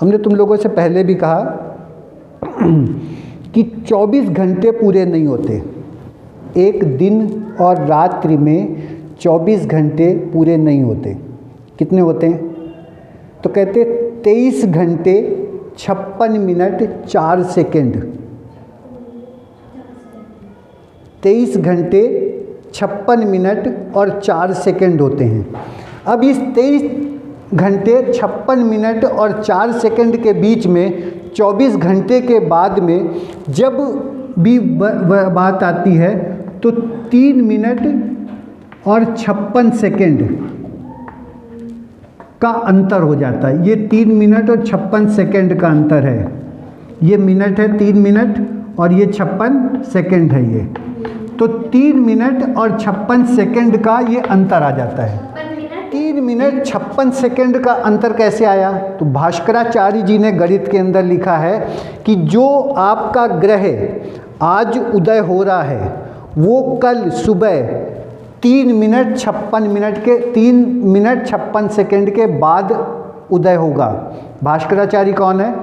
हमने तुम लोगों से पहले भी कहा कि 24 घंटे पूरे नहीं होते। एक दिन और रात्रि में 24 घंटे पूरे नहीं होते। कितने होते हैं? तो कहते 23 घंटे 56 मिनट 4 सेकेंड। 23 घंटे 56 मिनट और 4 सेकेंड होते हैं। अब इस 23 घंटे 56 मिनट और 4 सेकेंड के बीच में 24 घंटे के बाद में जब भी बात आती है तो 3 मिनट और 56 सेकेंड का अंतर हो जाता है। ये 3 मिनट और 56 सेकेंड का अंतर है। ये मिनट है 3 मिनट और ये 56 सेकेंड है। ये तो 3 मिनट और 56 सेकेंड का ये अंतर आ जाता है। 3 मिनट 56 सेकेंड का अंतर कैसे आया? तो भास्कराचार्य जी ने गणित के अंदर लिखा है कि जो आपका ग्रह आज उदय हो रहा है वो कल सुबह 3 मिनट 56 मिनट के 3 मिनट 56 सेकेंड के बाद उदय होगा। भास्कराचार्य कौन है?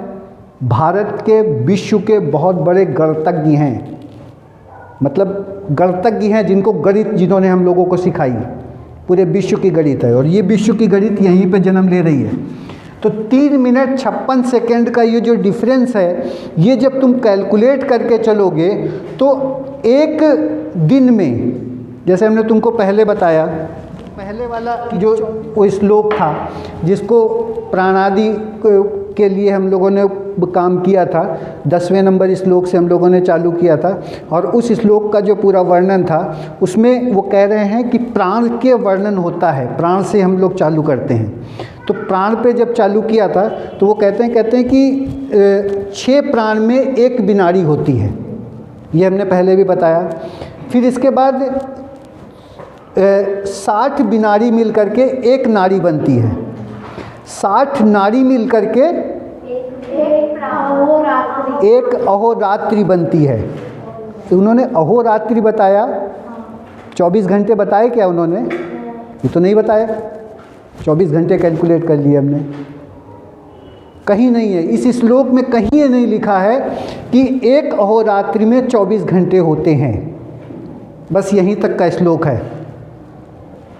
भारत के विश्व के बहुत बड़े गणितज्ञ हैं, मतलब गणितज्ञ हैं जिनको गणित जिन्होंने हम लोगों को सिखाई। पूरे विश्व की गणित है और ये विश्व की गणित यहीं पे जन्म ले रही है। तो 3 मिनट 56 सेकेंड का ये जो डिफरेंस है, ये जब तुम कैलकुलेट करके चलोगे तो एक दिन में, जैसे हमने तुमको पहले बताया, पहले वाला जो वो श्लोक था जिसको प्राणादि के लिए हम लोगों ने काम किया था, 10वें नंबर श्लोक से हम लोगों ने चालू किया था और उस श्लोक का जो पूरा वर्णन था उसमें वो कह रहे हैं कि प्राण के वर्णन होता है। प्राण से हम लोग चालू करते हैं। तो प्राण पे जब चालू किया था तो वो कहते हैं कि 6 प्राण में 1 बिनाड़ी होती है। ये हमने पहले भी बताया। फिर इसके बाद 60 बिनाड़ी मिल करके 1 नाड़ी बनती है। 60 नाड़ी मिल करके एक अहोरात्रि बनती है। तो उन्होंने अहोरात्रि बताया, 24 घंटे बताए क्या उन्होंने? ये तो नहीं बताया। 24 घंटे कैलकुलेट कर लिए हमने, कहीं नहीं है इस श्लोक में, कहीं ये नहीं लिखा है कि एक अहोरात्रि में 24 घंटे होते हैं। बस यहीं तक का श्लोक है,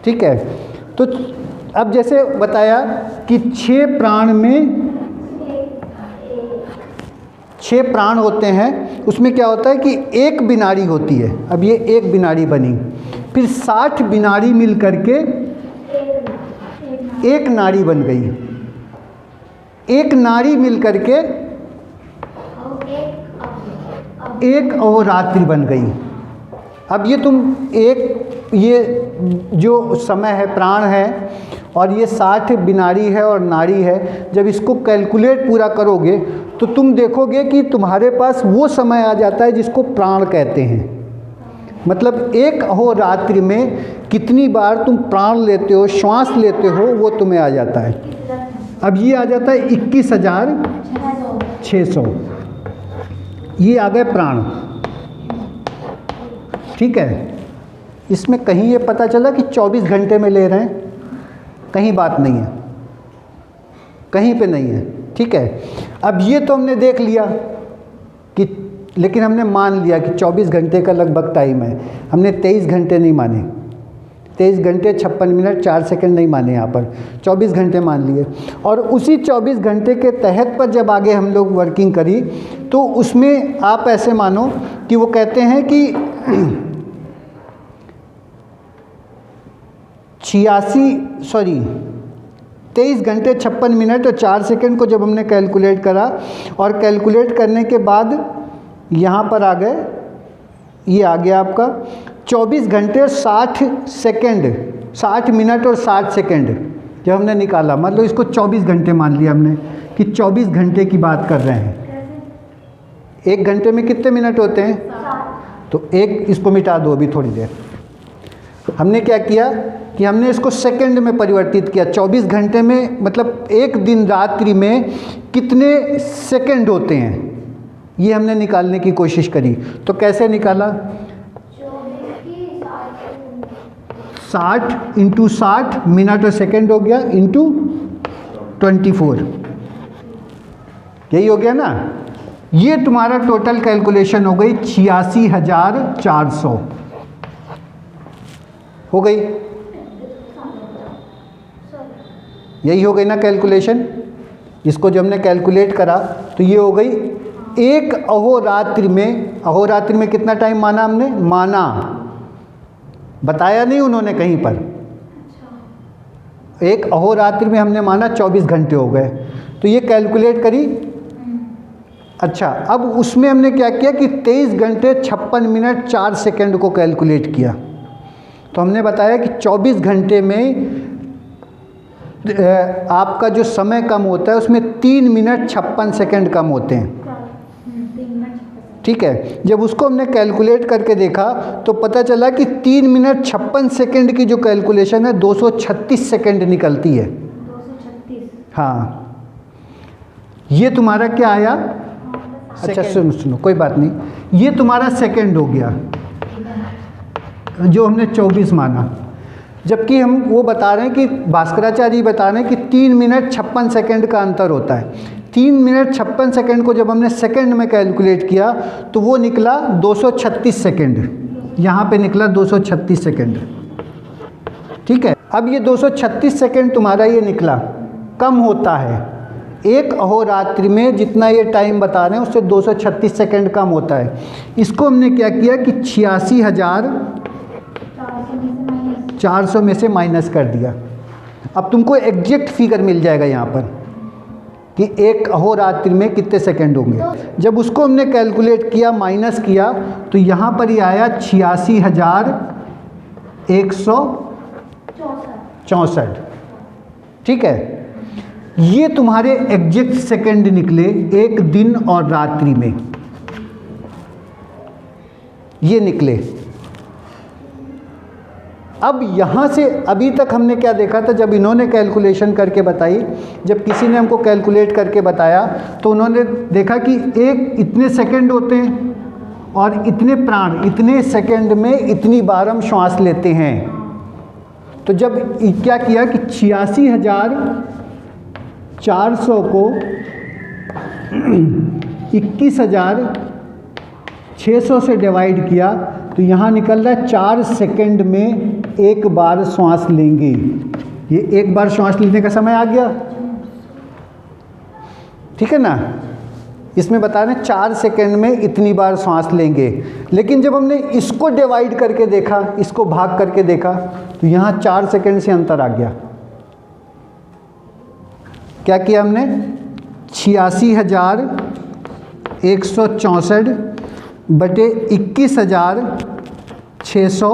ठीक है। तो अब जैसे बताया कि 6 प्राण में 6 प्राण होते हैं, उसमें क्या होता है कि 1 बिनाड़ी होती है। अब ये 1 बिनाड़ी बनी, फिर 60 बिनाड़ी मिल करके 1 नाड़ी बन गई। 1 नाड़ी मिल करके 1 अहोरात्रि बन गई। अब ये तुम ये जो समय है, प्राण है और ये 60 बिनाड़ी है और नाड़ी है, जब इसको कैलकुलेट पूरा करोगे तो तुम देखोगे कि तुम्हारे पास वो समय आ जाता है जिसको प्राण कहते हैं। मतलब 1 अहोरात्रि में कितनी बार तुम प्राण लेते हो, श्वास लेते हो, वो तुम्हें आ जाता है। अब ये आ जाता है 21,600। ये आ गए प्राण, ठीक है। इसमें कहीं ये पता चला कि 24 घंटे में ले रहे हैं? कहीं बात नहीं है, कहीं पे नहीं है, ठीक है। अब ये तो हमने देख लिया कि, लेकिन हमने मान लिया कि 24 घंटे का लगभग टाइम है। हमने 23 घंटे नहीं माने, 23 घंटे 56 मिनट 4 सेकंड नहीं माने, यहाँ पर 24 घंटे मान लिए। और उसी 24 घंटे के तहत पर जब आगे हम लोग वर्किंग करी तो उसमें आप ऐसे मानो कि वो कहते हैं कि 23 घंटे 56 मिनट और 4 सेकंड को जब हमने कैलकुलेट करा और कैलकुलेट करने के बाद यहाँ पर आ गए, ये आ गया आपका 24 घंटे 60 सेकंड, 60 मिनट और 60 सेकंड जब हमने निकाला, मतलब इसको 24 घंटे मान लिया हमने कि 24 घंटे की बात कर रहे हैं। 1 घंटे में कितने मिनट होते हैं? तो एक इसको मिटा दो अभी थोड़ी देर। हमने क्या किया कि हमने इसको सेकंड में परिवर्तित किया। 24 घंटे में मतलब एक दिन रात्रि में कितने सेकंड होते हैं, ये हमने निकालने की कोशिश करी। तो कैसे निकाला? 60 इंटू 60 मिनट और सेकंड हो गया इंटू 24। यही हो गया ना। ये तुम्हारा टोटल कैलकुलेशन हो गई 86,400 हो गई। यही हो गई ना कैलकुलेशन। इसको जब हमने कैलकुलेट करा तो ये हो गई एक अहोरात्रि में कितना टाइम माना हमने, माना बताया नहीं उन्होंने कहीं पर। एक अहोरात्रि में हमने माना 24 घंटे हो गए, तो ये कैलकुलेट करी। अच्छा, अब उसमें हमने क्या किया कि 23 घंटे 56 मिनट 4 सेकंड को कैलकुलेट किया। तो हमने बताया कि 24 घंटे में आपका जो समय कम होता है उसमें 3 मिनट 56 सेकंड कम होते हैं। ठीक है, जब उसको हमने कैलकुलेट करके देखा तो पता चला कि 3 मिनट 56 सेकंड की जो कैलकुलेशन है 236 सेकंड निकलती है। 236। हाँ, ये तुम्हारा क्या आया। अच्छा सुनो कोई बात नहीं, ये तुम्हारा सेकंड हो गया जो हमने 24 माना। जबकि हम वो बता रहे हैं कि भास्कराचार्य बता रहे हैं कि 3 मिनट 56 सेकंड का अंतर होता है। 3 मिनट 56 सेकंड को जब हमने सेकंड में कैलकुलेट किया तो वो निकला 236 सेकंड। यहाँ पे निकला 236 सेकंड। ठीक है, अब ये 236 सेकंड तुम्हारा ये निकला, कम होता है एक अहोरात्रि में जितना ये टाइम बता रहे हैं उससे 236 सेकंड कम होता है। इसको हमने क्या किया कि 86,400 में से माइनस कर दिया। अब तुमको एग्जैक्ट फिगर मिल जाएगा यहाँ पर कि एक अहोरात्रि में कितने सेकंड होंगे। जब उसको हमने कैलकुलेट किया, माइनस किया, तो यहाँ पर ये आया 86,164। ठीक है, ये तुम्हारे एग्जैक्ट सेकंड निकले एक दिन और रात्रि में, ये निकले। अब यहाँ से अभी तक हमने क्या देखा था, जब इन्होंने कैलकुलेशन करके बताई, जब किसी ने हमको कैलकुलेट करके बताया तो उन्होंने देखा कि एक इतने सेकंड होते हैं और इतने प्राण, इतने सेकंड में इतनी बार हम श्वास लेते हैं। तो जब क्या किया कि 86,400 को 21,600 से डिवाइड किया तो यहाँ निकल रहा है 4 सेकंड में एक बार श्वास लेंगे। ये एक बार श्वास लेने का समय आ गया। ठीक है ना, इसमें बता रहे हैं 4 सेकंड में इतनी बार श्वास लेंगे। लेकिन जब हमने इसको डिवाइड करके देखा, इसको भाग करके देखा, तो यहाँ 4 सेकंड से अंतर आ गया। क्या किया हमने, 86,164 बटे 21,600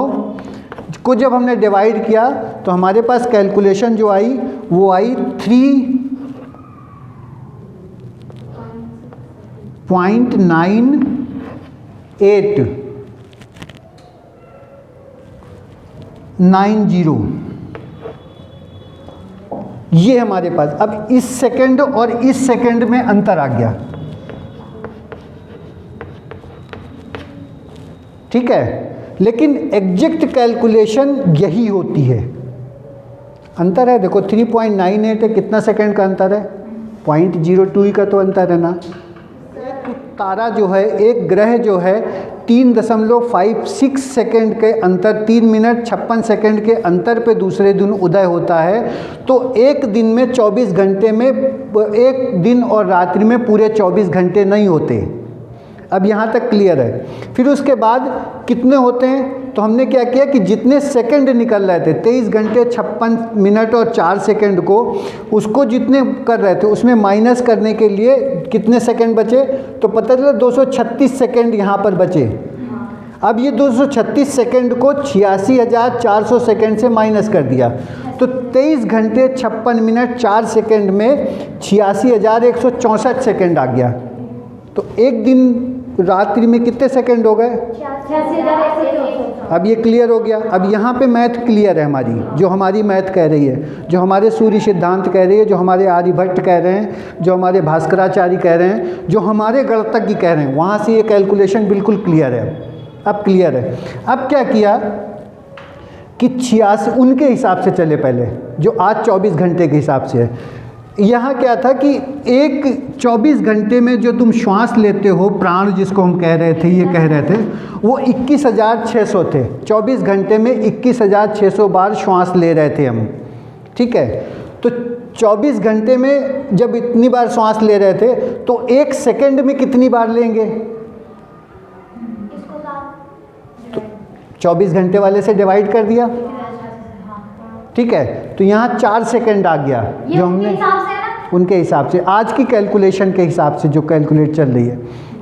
को जब हमने डिवाइड किया तो हमारे पास कैलकुलेशन जो आई वो आई 3.9890। ये हमारे पास अब इस सेकंड और इस सेकंड में अंतर आ गया। ठीक है, लेकिन एग्जैक्ट कैलकुलेशन यही होती है। अंतर है, देखो 3.98 है, कितना सेकंड का अंतर है, 0.02 ही का तो अंतर है ना। एक तारा जो है, एक ग्रह जो है 3.56 सेकंड के अंतर, 3 मिनट 56 सेकंड के अंतर पे दूसरे दिन उदय होता है। तो एक दिन में 24 घंटे में, एक दिन और रात्रि में पूरे 24 घंटे नहीं होते। अब यहाँ तक क्लियर है। फिर उसके बाद कितने होते हैं, तो हमने क्या किया कि जितने सेकंड निकल रहे थे 23 घंटे 56 मिनट और 4 सेकंड को, उसको जितने कर रहे थे उसमें माइनस करने के लिए कितने सेकंड बचे, तो पता चला 236 सेकंड यहाँ पर बचे। अब ये 236 सेकंड को 86,400 सेकंड से माइनस कर दिया, तो 23 घंटे 56 मिनट 4 सेकंड में 86,164 सेकंड आ गया। तो एक दिन रात्रि में कितने सेकंड हो गए, 86,164। अब ये क्लियर हो गया। अब यहाँ पे मैथ क्लियर है हमारी, जो हमारी मैथ कह रही है, जो हमारे सूर्य सिद्धांत कह रही है, जो हमारे आर्यभट्ट कह रहे हैं, जो हमारे भास्कराचार्य कह रहे हैं, जो हमारे गणितज्ञ कह रहे हैं, वहाँ से ये कैलकुलेशन बिल्कुल क्लियर है। अब क्लियर है। अब क्या किया कि 86 उनके हिसाब से चले, पहले जो आज 24 घंटे के हिसाब से है, यहाँ क्या था कि एक 24 घंटे में जो तुम श्वास लेते हो, प्राण जिसको हम कह रहे थे, ये कह रहे थे, वो 21,600 थे। 24 घंटे में 21,600 बार श्वास ले रहे थे हम, ठीक है। तो 24 घंटे में जब इतनी बार श्वास ले रहे थे तो 1 सेकंड में कितनी बार लेंगे? इसको तो 24 घंटे वाले से डिवाइड कर दिया, ठीक है। तो यहाँ 4 सेकंड आ गया जो हमने हिसाब से है ना? उनके हिसाब से, आज की कैलकुलेशन के हिसाब से जो कैलकुलेट चल रही है,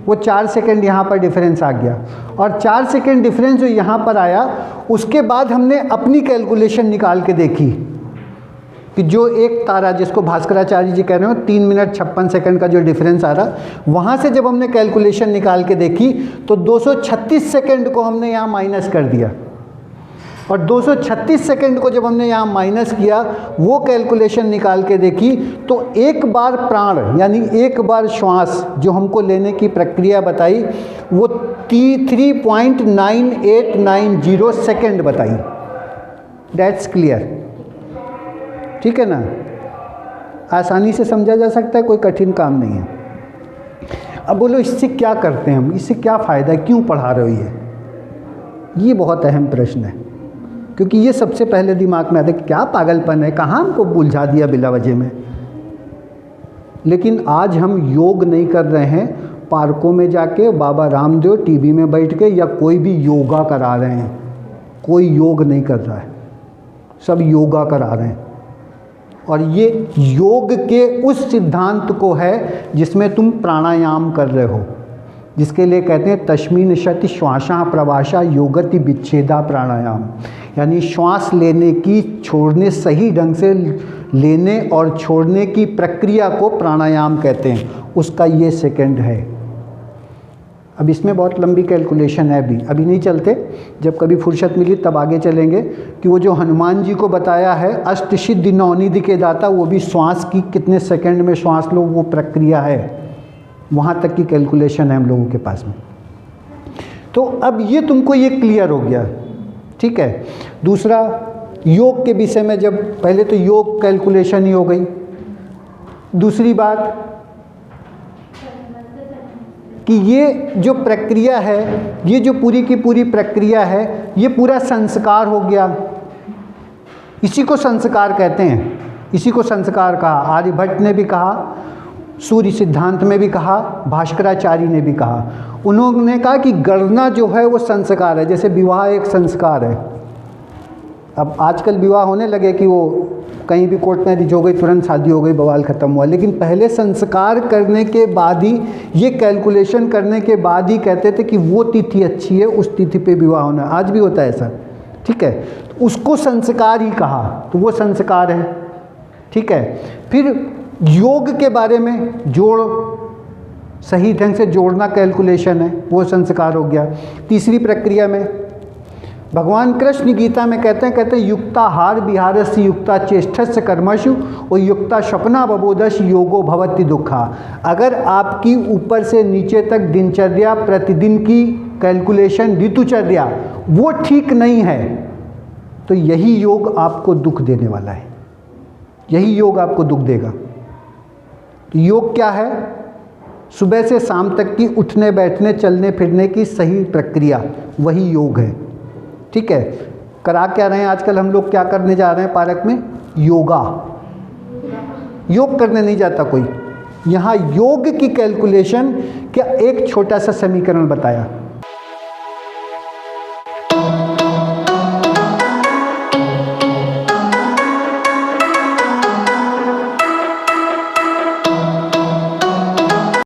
वो 4 सेकंड यहाँ पर डिफरेंस आ गया। और 4 सेकंड डिफरेंस जो यहाँ पर आया, उसके बाद हमने अपनी कैलकुलेशन निकाल के देखी कि जो एक तारा जिसको भास्कराचार्य जी कह रहे हो 3 मिनट 56 सेकंड का जो डिफरेंस आ रहा, वहाँ से जब हमने कैलकुलेशन निकाल के देखी तो 236 सेकंड को हमने यहाँ माइनस कर दिया। और 236 सेकंड को जब हमने यहाँ माइनस किया, वो कैलकुलेशन निकाल के देखी, तो एक बार प्राण यानी एक बार श्वास जो हमको लेने की प्रक्रिया बताई, वो 3.9890 सेकंड बताई। दैट्स क्लियर, ठीक है ना? आसानी से समझा जा सकता है, कोई कठिन काम नहीं है। अब बोलो इससे क्या करते हैं हम, इससे क्या फ़ायदा है, क्यों पढ़ा रहे हो ये बहुत अहम प्रश्न है, क्योंकि ये सबसे पहले दिमाग में आता है क्या पागलपन है, कहाँ हमको उलझा दिया बिला वजह में। लेकिन आज हम योग नहीं कर रहे हैं, पार्कों में जाके बाबा रामदेव टीवी में बैठ के या कोई भी योगा करा रहे हैं। कोई योग नहीं कर रहा है, सब योगा करा रहे हैं। और ये योग के उस सिद्धांत को है जिसमें तुम प्राणायाम कर रहे हो, जिसके लिए कहते हैं तस्मिन् सति श्वासा प्रवासा योगति विच्छेदा प्राणायाम, यानी श्वास लेने की, छोड़ने, सही ढंग से लेने और छोड़ने की प्रक्रिया को प्राणायाम कहते हैं। उसका ये सेकंड है। अब इसमें बहुत लंबी कैलकुलेशन है, अभी नहीं चलते, जब कभी फुर्सत मिली तब आगे चलेंगे कि वो जो हनुमान जी को बताया है अष्ट सिद्धि नवनिधि के दाता, वो भी श्वास की कितने सेकंड में श्वास लो, वो प्रक्रिया है, वहाँ तक की कैलकुलेशन है हम लोगों के पास में। तो अब ये तुमको ये क्लियर हो गया, ठीक है। दूसरा, योग के विषय में, जब पहले तो योग कैलकुलेशन ही हो गई। दूसरी बात कि ये जो प्रक्रिया है, ये जो पूरी की पूरी प्रक्रिया है, ये पूरा संस्कार हो गया। इसी को संस्कार कहते हैं, इसी को संस्कार कहा। आर्यभट्ट ने भी कहा, सूर्य सिद्धांत में भी कहा, भास्कराचार्य ने भी कहा। उन्होंने कहा कि गणना जो है वो संस्कार है, जैसे विवाह एक संस्कार है। अब आजकल विवाह होने लगे कि वो कहीं भी कोर्ट मैरिज हो गई, तुरंत शादी हो गई, बवाल ख़त्म हुआ। लेकिन पहले संस्कार करने के बाद ही, ये कैलकुलेशन करने के बाद ही कहते थे कि वो तिथि अच्छी है, उस तिथि पे विवाह होना। आज भी होता है ऐसा, ठीक है। तो उसको संस्कार ही कहा, तो वो संस्कार है, ठीक है। फिर योग के बारे में, जोड़, सही ढंग से जोड़ना कैलकुलेशन है, वो संस्कार हो गया। तीसरी प्रक्रिया में भगवान कृष्ण गीता में कहते हैं युक्ताहार विहारस्य युक्ता चेष्टस्य कर्मसु और युक्ता स्वप्ना बबोधस्य योगो भवति दुखा। अगर आपकी ऊपर से नीचे तक दिनचर्या, प्रतिदिन की कैलकुलेशन, ऋतुचर्या वो ठीक नहीं है, तो यही योग आपको दुख देने वाला है, यही योग आपको दुख देगा। तो योग क्या है? सुबह से शाम तक की उठने बैठने चलने फिरने की सही प्रक्रिया, वही योग है, ठीक है। करा क्या रहे हैं आजकल हम लोग, क्या करने जा रहे हैं पार्क में? योगा। योग करने नहीं जाता कोई। यहाँ योग की कैलकुलेशन, क्या एक छोटा सा समीकरण बताया,